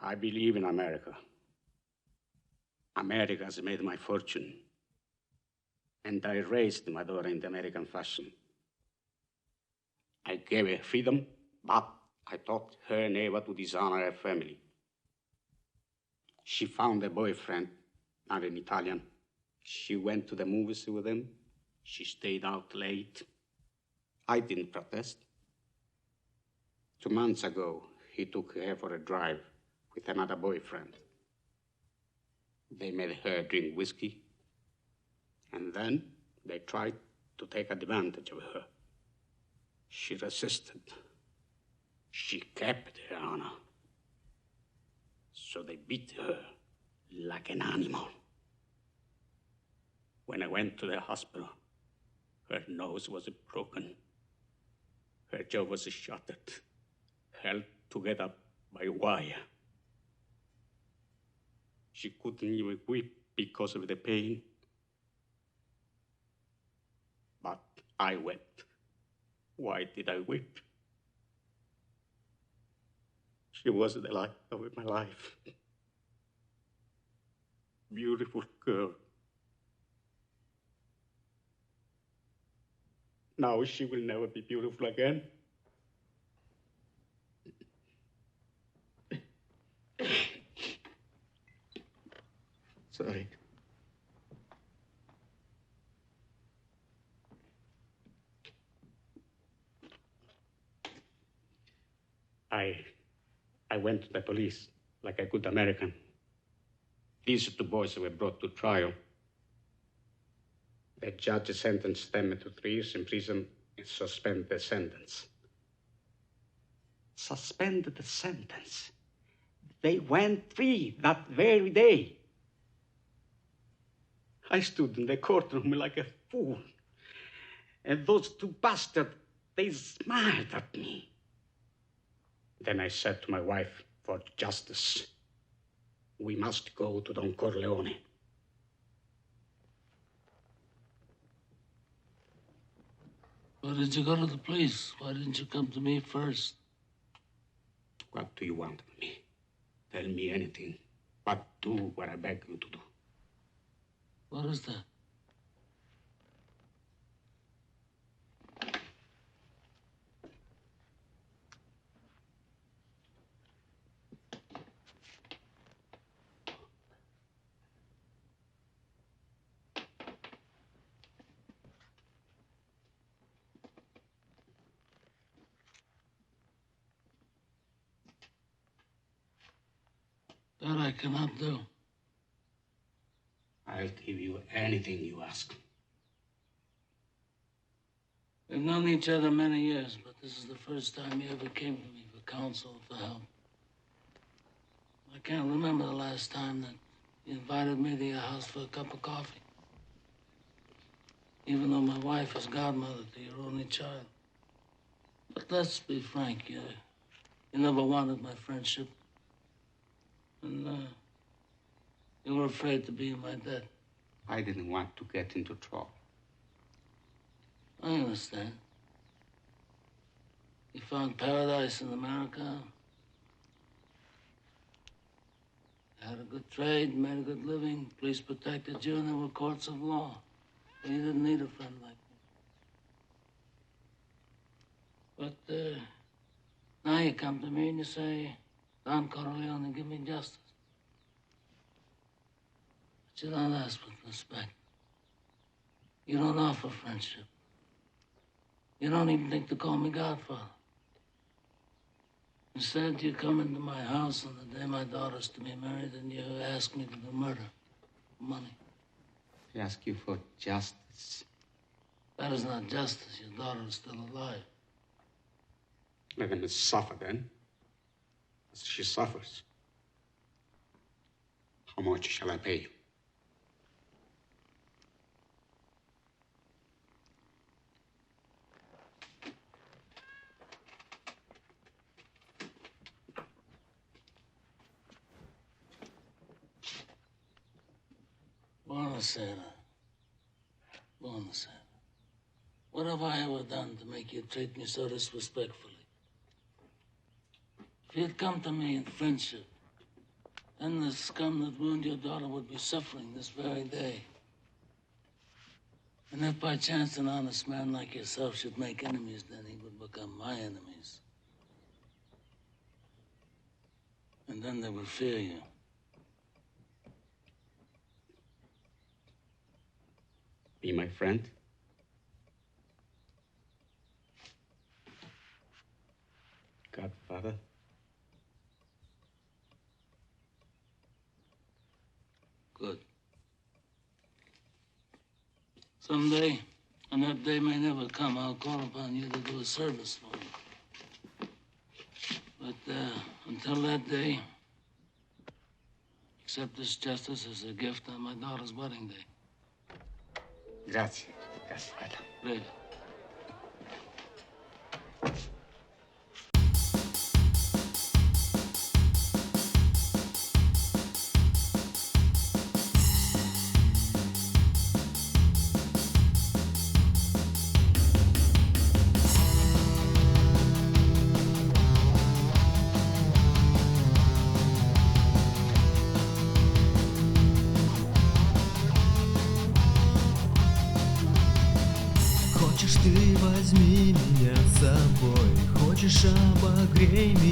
I believe in America. America has made my fortune. And I raised my daughter in the American fashion. I gave her freedom, but I taught her never to dishonor her family. She found a boyfriend, not an Italian. She went to the movies with him. She stayed out late. I didn't protest. 2 months ago, he took her for a drive with another boyfriend. They made her drink whiskey, and then they tried to take advantage of her. She resisted. She kept her honor. So they beat her like an animal. When I went to the hospital, her nose was broken. Her jaw was shattered, held together by wire. She couldn't even weep because of the pain. But I wept. Why did I weep? She was the light of my life. Beautiful girl. Now she will never be beautiful again. Sorry. I went to the police like a good American. These 2 boys were brought to trial. The judge sentenced them to 3 years in prison and suspended the sentence. Suspended the sentence? They went free that very day. I stood in the courtroom like a fool. And those 2 bastards, they smiled at me. Then I said to my wife, for justice, we must go to Don Corleone. Why did you go to the police? Why didn't you come to me first? What do you want of me? Tell me anything, but do what I beg you to do. What is that? That I cannot do. I'll give you anything you ask. We've known each other many years, but this is the first time you ever came to me for counsel, for help. I can't remember the last time that you invited me to your house for a cup of coffee. Even though my wife is godmother to your only child. But let's be frank, you never wanted my friendship. And you were afraid to be in my debt. I didn't want to get into trouble. I understand. You found paradise in America. You had a good trade, made a good living. Police protected you, and there were courts of law. And you didn't need a friend like me. But now you come to me and you say, Don Corleone, give me justice. But you don't ask with respect. You don't offer friendship. You don't even think to call me Godfather. Instead, you come into my house on the day my daughter's to be married and you ask me to do murder for money. I ask you for justice. That is not justice. Your daughter is still alive. Let them suffer then, as she suffers. How much shall I pay you? Buonasera. Buonasera. What have I ever done to make you treat me so disrespectfully? If you'd come to me in friendship, then the scum that ruined your daughter would be suffering this very day. And if by chance an honest man like yourself should make enemies, then he would become my enemies. And then they would fear you. Be my friend? Godfather? Good. Someday, and that day may never come, I'll call upon you to do a service for me. But until that day, accept this justice as a gift on my daughter's wedding day. Grazie, Godfather. Prego. Хочешь, ты возьми меня с собой, хочешь, обогрей меня.